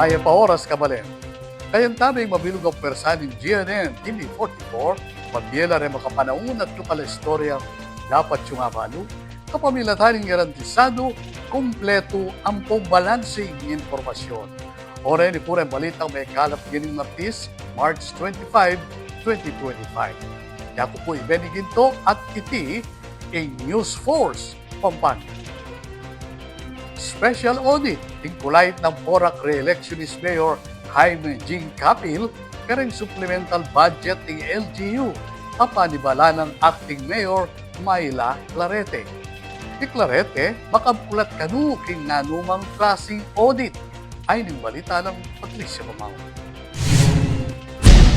Maya pa oras kabalen. Kayan tabing mabilog ang persa ng GNN TV44, magbiela rin makapanaon at lokal istorya dapat yung abalo, kapamilataning garantisado, kumpleto ang pambalansing informasyon. Ore ni Purem Balitang may kalap gining Martis, March 25, 2025. Yaku po ibeniginto at iti a News Force Pampanga. Special audit tingkulay ng Porac re-electionist Mayor Jaime Jing Capil kareng supplemental budget ng LGU papanibala ng acting Mayor Myla Clarete. Di Clarete, makabulat kanu king nanumang klaseng audit ay ning balita ng Patricia Mamao.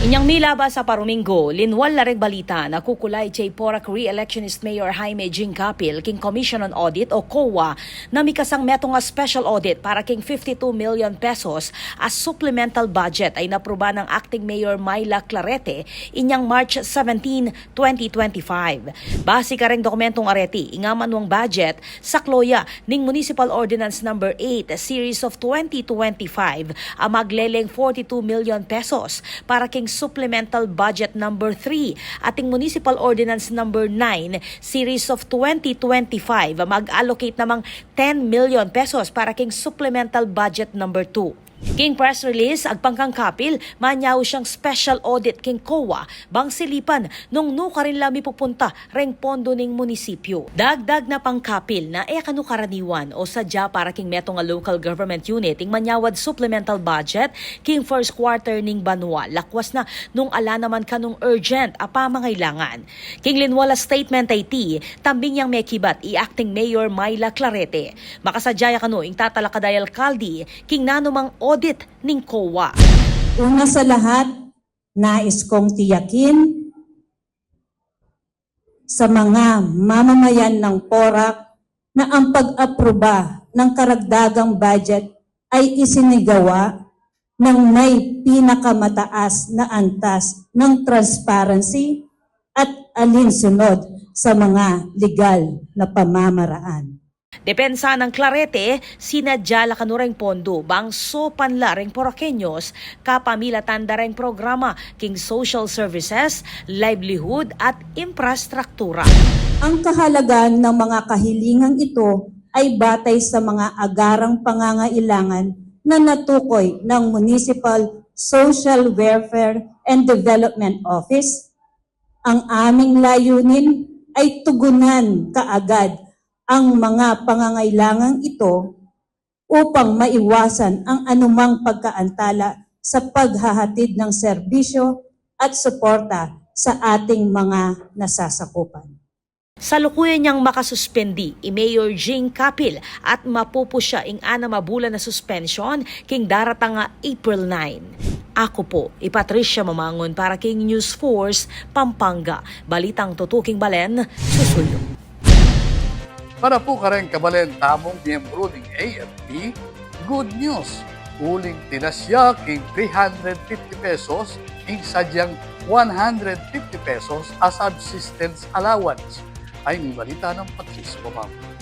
Inyang milaba sa Paruminggo, linwal lareg balita na kukulay kay Porac re-electionist Mayor Jaime Jing Capil king Commission on Audit o COA na mikasang metong nga special audit para king 52 million pesos as supplemental budget ay napruba ng acting Mayor Myla Clarete inyang March 17, 2025. Base ka ring dokumentong areti, ingaman wang budget sa kloya ning Municipal Ordinance No. 8 Series of 2025 ang magleleng 42 million pesos para king Supplemental Budget No. 3 ating Municipal Ordinance No. 9 Series of 2025 mag-allocate namang 10 million pesos para king Supplemental Budget No. 2. King press release, agpangkang Capil, manyaw siyang special audit king COA, bang silipan nung nuka rin lami pupunta reng pondo ning munisipyo. Dagdag na pang Capil na kanu karaniwan o sadya para king metong nga local government unit ing manyawad supplemental budget king first quarter ning banwa. Lakwas na nung ala naman kanung urgent apa mangailangan. King linwala statement ay ti, tambing yang may kibat i-acting Mayor Myla Clarete. Makasadyaya kanu ing tatalakaday alkalde king nanumang audit ning COA. Una sa lahat, nais kong tiyakin sa mga mamamayan ng Porac na ang pag-aproba ng karagdagang budget ay isinigawa ng may pinakamataas na antas ng transparency at alinsunod sa mga legal na pamamaraan. Depensa ng Clarete, sinadya la kanureng pondo bang sopan la reng Poraqueños kapamilatan dareng programa king social services, livelihood at infrastruktura. Ang kahalagan ng mga kahilingang ito ay batay sa mga agarang pangangailangan na natukoy ng Municipal Social Welfare and Development Office. Ang aming layunin ay tugunan kaagad ang mga pangangailangang ito upang maiwasan ang anumang pagkaantala sa paghahatid ng serbisyo at suporta sa ating mga nasasakupan. Salukuyan niyang makasuspendi i Mayor Jing Capil at mapupusya ing ana mabulan na suspension king daratang nga April 9. Ako po, Patricia Mamangon para king News Force Pampanga. Balitang tutuking balen, susuyo. Para po ka rin kabalen tamong miyembro ng AFP, good news. Uling tinasya king 350 pesos ing sadyang 150 pesos as subsistence allowance. Ay ni balita ng Patricia Mamao.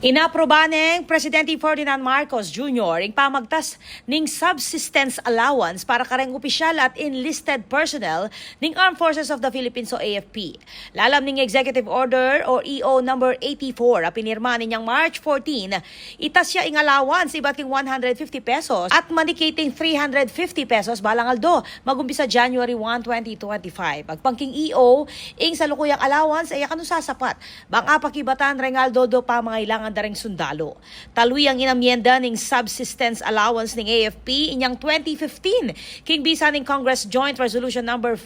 Inaproba ng Presidente Ferdinand Marcos Jr. ang pamagtas ng subsistence allowance para kareng opisyal at enlisted personnel ng Armed Forces of the Philippines o AFP. Lalam ng Executive Order o EO number 84 pinirma ninyang March 14, itasya ing allowance iba't king 150 pesos at manikating 350 pesos balang aldo magumpisa January 1, 2025. Pagpangking EO ing salukuyang allowance ay kanu sasapat bang apakibatan rengaldo do pa mangailangan dareng sundalo. Taluyang inamyenda ning subsistence allowance ning AFP inyang 2015 king bisa ning Congress Joint Resolution No. 5.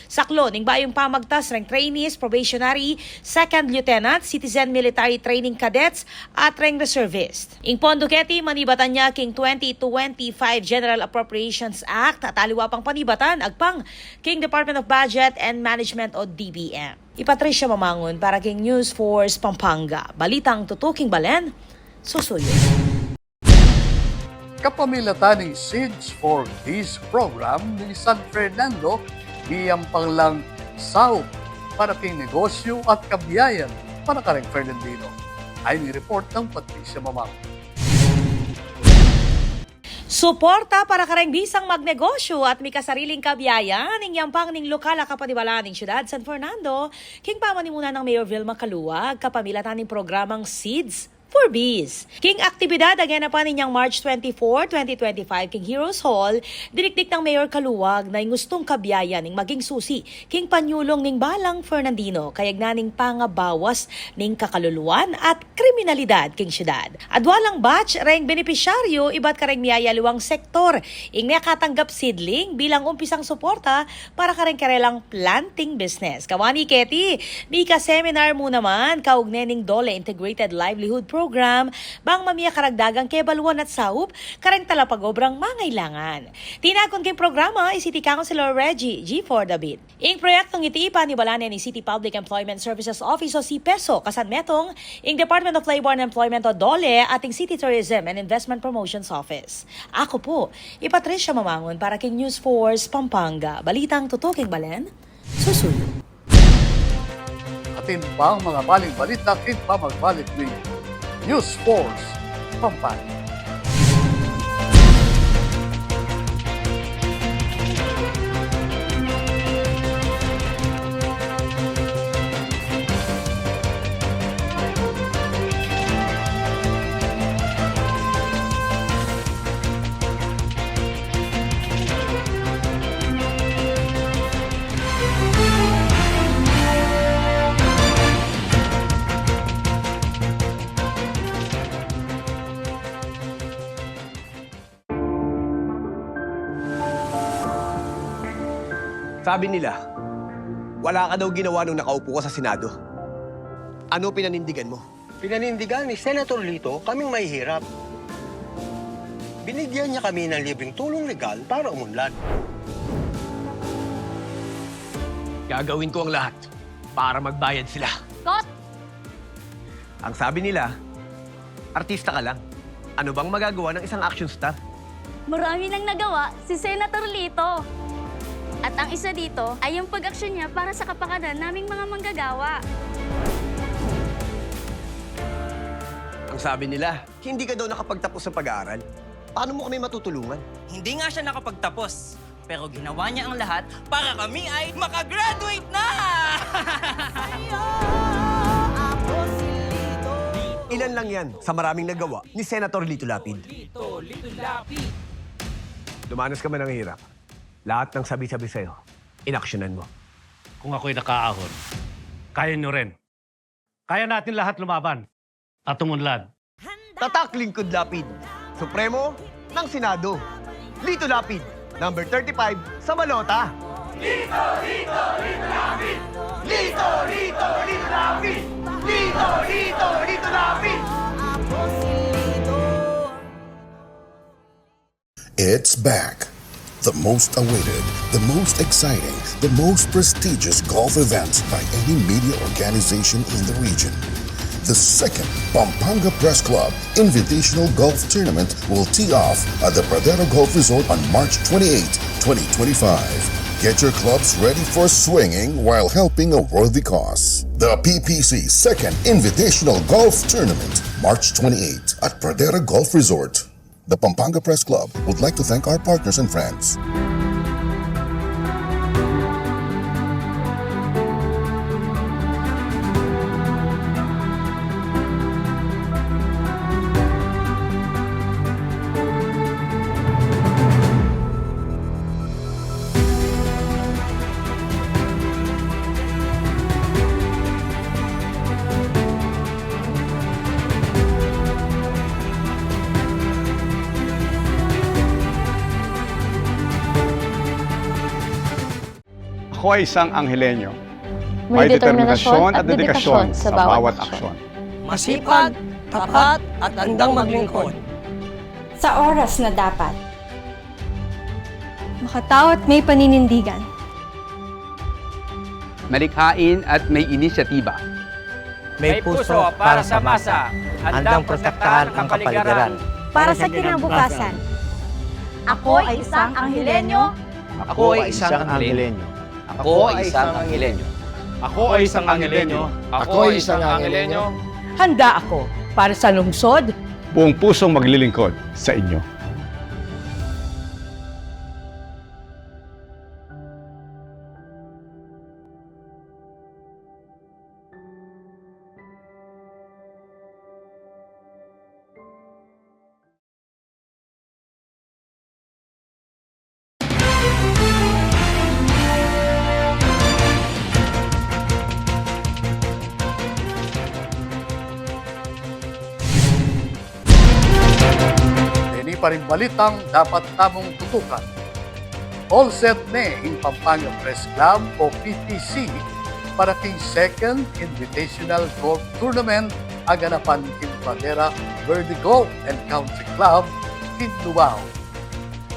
Saklo ning bayong pamagtas reng trainees, probationary, second lieutenant, citizen military training cadets at reng reservist. Ing pondo keti manibatan niya king 2025 General Appropriations Act at aliwa pang panibatan agpang king Department of Budget and Management o DBM. Patricia Mamangon para king News Force Pampanga. Balitang tutuking balen, susuyo. Kapamilatan ng Seeds for Peace program ng San Fernando, biyang panglang South para king negosyo at kabiyayan para kareng Fernandino. Ay ni report ng Patricia Mamang. Suporta para kareng bisang magnegosyo at may kasariling kabiyayan ning yampang ning lokal a kapanibalaan ning siyudad San Fernando, king pamanimunan ng Mayor Vilma Caluag, kapamilatan ning programang Seeds for Bees. King aktibidad agena pa ninyang March 24, 2025 king Heroes Hall, dinikdik ng Mayor Caluag na gustong kabiyayan ning maging susi king panyulong ning Balang Fernandino kayag na ning pangabawas ning kakaluluwan at kriminalidad king syudad. Adwalang batch reng benepisyaryo iba't kareng miyayaluwang sektor ing nakatanggap seedling bilang umpisang suporta para kareng karelang planting business. Kawani Keti, mika seminar mo naman kaugne ning Dole Integrated Livelihood Program bang mamiya karagdagang kebaluan at saup kareng talapagobrang mangailangan. Tinakon king programa ay City Councilor Reggie G. for the Beat. Ing proyektong itiipan ni Balane ni City Public Employment Services Office o CPESO kasan metong ing Department of Labor and Employment o DOLE ating City Tourism and Investment Promotions Office. Ako po, Patricia Mamangon para king News Force Pampanga. Balitang tutuking balen, susunod. Atin pa ang mga baling balita kin pa magbalik ni News Force Pampanga. Sabi nila, wala ka daw ginawa nung nakaupo ka sa Senado. Ano pinanindigan mo? Pinanindigan ni Senator Lito kaming mahihirap. Binigyan niya kami ng libreng tulong legal para umunlad. Gagawin ko ang lahat para magbayad sila. Kot! Ang sabi nila, artista ka lang. Ano bang magagawa ng isang action star? Marami nang nagawa si Senator Lito. At ang isa dito ay yung pag-aksyon niya para sa kapakanan naming mga manggagawa. Ang sabi nila, hindi ka daw nakapagtapos sa pag-aaral. Paano mo kami matutulungan? Hindi nga siya nakapagtapos, pero ginawa niya ang lahat para kami ay makagraduate na! Ilan lang yan sa maraming nagawa ni Senator Lito Lapid. Lumanas ka man ng hirap. Lahat ng sabi-sabi sa'yo, inaksyonan mo. Kung ako'y nakaahon, kaya nyo rin. Kaya natin lahat lumaban at umunlad. Tatak Lingkod Lapid, Supremo ng Senado. Lito Lapid, number 35 sa Balota. Lito, Lito, Lito Lapid! Lito, Lito, Lito Lapid! Lito, Lito, Lito Lapid! It's back. The most awaited, the most exciting, the most prestigious golf event by any media organization in the region. The second Pampanga Press Club Invitational Golf Tournament will tee off at the Pradera Golf Resort on March 28, 2025. Get your clubs ready for swinging while helping a worthy cause. The PPC Second Invitational Golf Tournament, March 28 at Pradera Golf Resort. The Pampanga Press Club would like to thank our partners and friends. Ako ay isang Anghelenyo. May determinasyon at dedikasyon sa bawat aksyon. Masipag, tapat, at handang maglingkod. Sa oras na dapat. Makatao at may paninindigan. Malikhain at may inisyatiba. May puso para sa masa, handang protektahan ang kapaligiran. Para sa kinabukasan. Ako ay isang Anghelenyo. Ako ay isang Anghelenyo. Ako ay isang Anghelenyo. Ako ay isang Anghelenyo. Ako ay isang Anghelenyo. Handa ako para sa lungsod, Buong pusong maglilingkod sa inyo. pa rin balitang dapat tamong tutukan. All set na ang Pampanga Press Club o PPC para king second Invitational Golf Tournament ang ganapan king Pradera Verde Golf and Country Club king Lubao.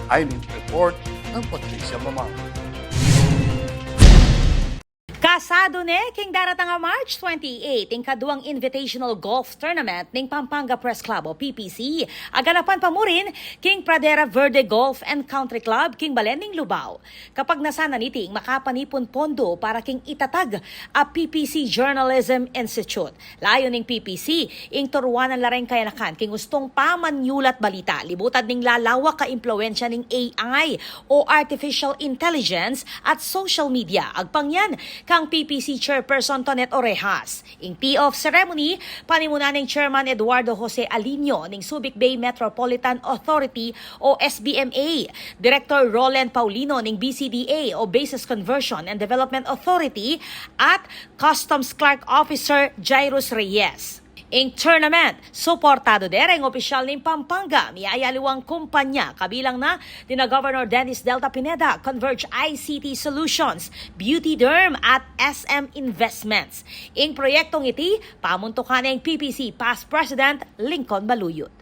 Ayon report ng Patricia Mamang. Kasado ne, king daratang nga March 28, ang kaduang Invitational Golf Tournament ng Pampanga Press Club o PPC. Aganapan pa mo rin, king Pradera Verde Golf and Country Club, king Balending Lubao. Kapag nasana niting makapanipon pondo para king itatag a PPC Journalism Institute. Layo ning PPC, ing turuanan lareng kayanakan, king gustong pamanyulat balita, libutad ning lalawak ka impluensya ning AI o Artificial Intelligence at social media. Agpangyan, kang PPC Chairperson Tonet Orejas. Ing tee-off ceremony, panimunan ng Chairman Eduardo Jose Alinio ng Subic Bay Metropolitan Authority o SBMA, Director Roland Paulino ng BCDA o Basis Conversion and Development Authority at Customs Clerk Officer Jairus Reyes. Ing tournament, suportado dereng opisyal ng Pampanga, miyayaliwang kumpanya, kabilang na dina Governor Dennis Delta Pineda, Converge ICT Solutions, Beauty Derm at SM Investments. Ing proyektong iti, pamuntukan ng PPC Past President Lincoln Baluyot.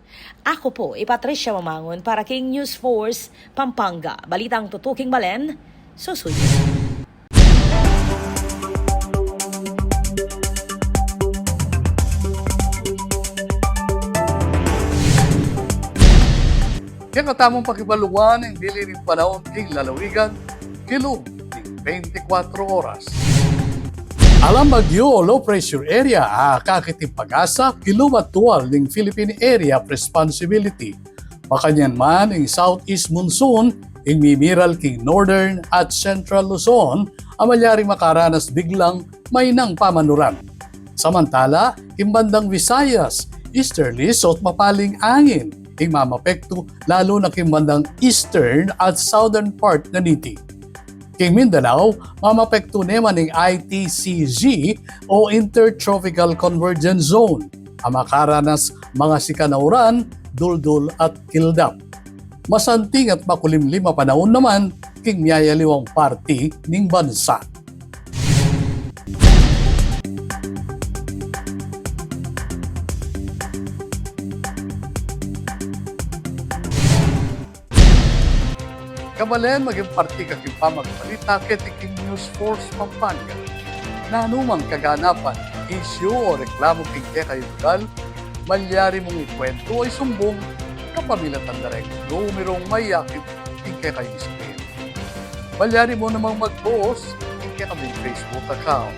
Ako po, Patricia Mamangon para King News Force, Pampanga. Balitang tutuking balen, susunod. Yan katamong pakibaluan ng dili rin panahon king lalawigan, kilo ng 24 oras. Alam bagyo o low pressure area, kakiting pag-asa, kilo matuwal ng Philippine Area of Responsibility. Makanyan man ng Southeast Monsoon, ng mimiral king Northern at Central Luzon, amalyari makaranas biglang may nang pamanuran. Samantala, kimbandang Visayas, easterlies at mapaling angin, ing mamapekto lalo na kimbandang eastern at southern part na niti. King Mindanao, mamapekto naman ng ITCZ o Intertropical Convergence Zone, ang makaranas mga sikanauran, duldul at kildap. Masanting at makulimlima panahon naman, king miyayaliwang party ning bansa. Kabalen, maging parti kakimpa magbalita ketiking News Force Pampanga. Na anumang kaganapan, issue o reklamo king kayo lugal, malyari mong ikwento ay sumbong kapamilatan na rin numerong mayakip king kayo screen. Malyari mo namang mag-post king kaming Facebook account.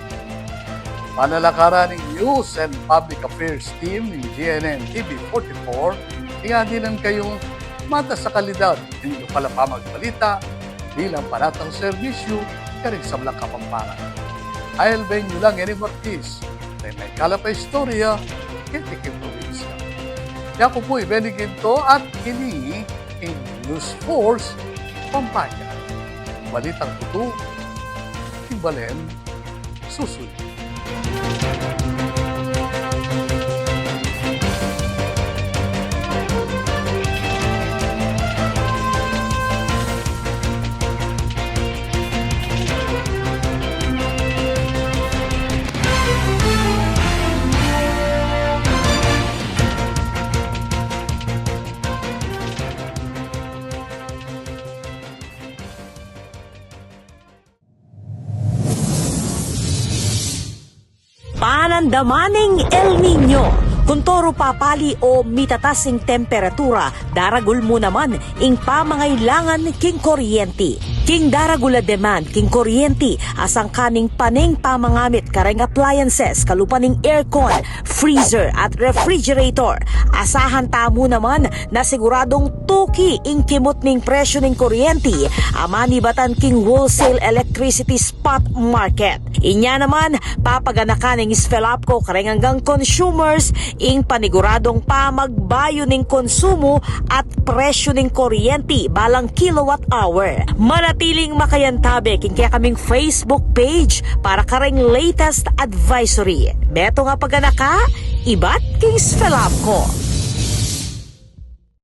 Panalakaran ng News and Public Affairs Team ng GNN TV44, ingadinan kayong mata sa kalidad, hindi pala pa magbalita bilang panatang serbisyo karing sa Blang Kapampangan. I'll bring nyo lang any Martis na may kalapay istorya kitiking probinsya. Kaya ko po ibenigin to at kini in News Force Pampanga. Balitang tuto, Kimbalen, susunod. Panandamaning El Nino. Kung toro papali o mitatasing temperatura, daragul mo naman ing pamangailangan king kuryente. King daragula demand king kuryente asang kaning paning pamangamit kareng appliances kalupaning aircon, freezer at refrigerator. Asahan tamo naman na siguradong tuki ing kimot ning presyo ning kuryente amani batan king wholesale electricity spot market. Inya naman papaganakan ning Svelapco kareng hanggang consumers ing paniguradong pamagbayo ning konsumo at presyo ning kuryente balang kilowatt hour. Manatiling makayantabe king kaya kaming Facebook page para kareng latest advisory. Beto nga paganaka, ibat king Svelapco.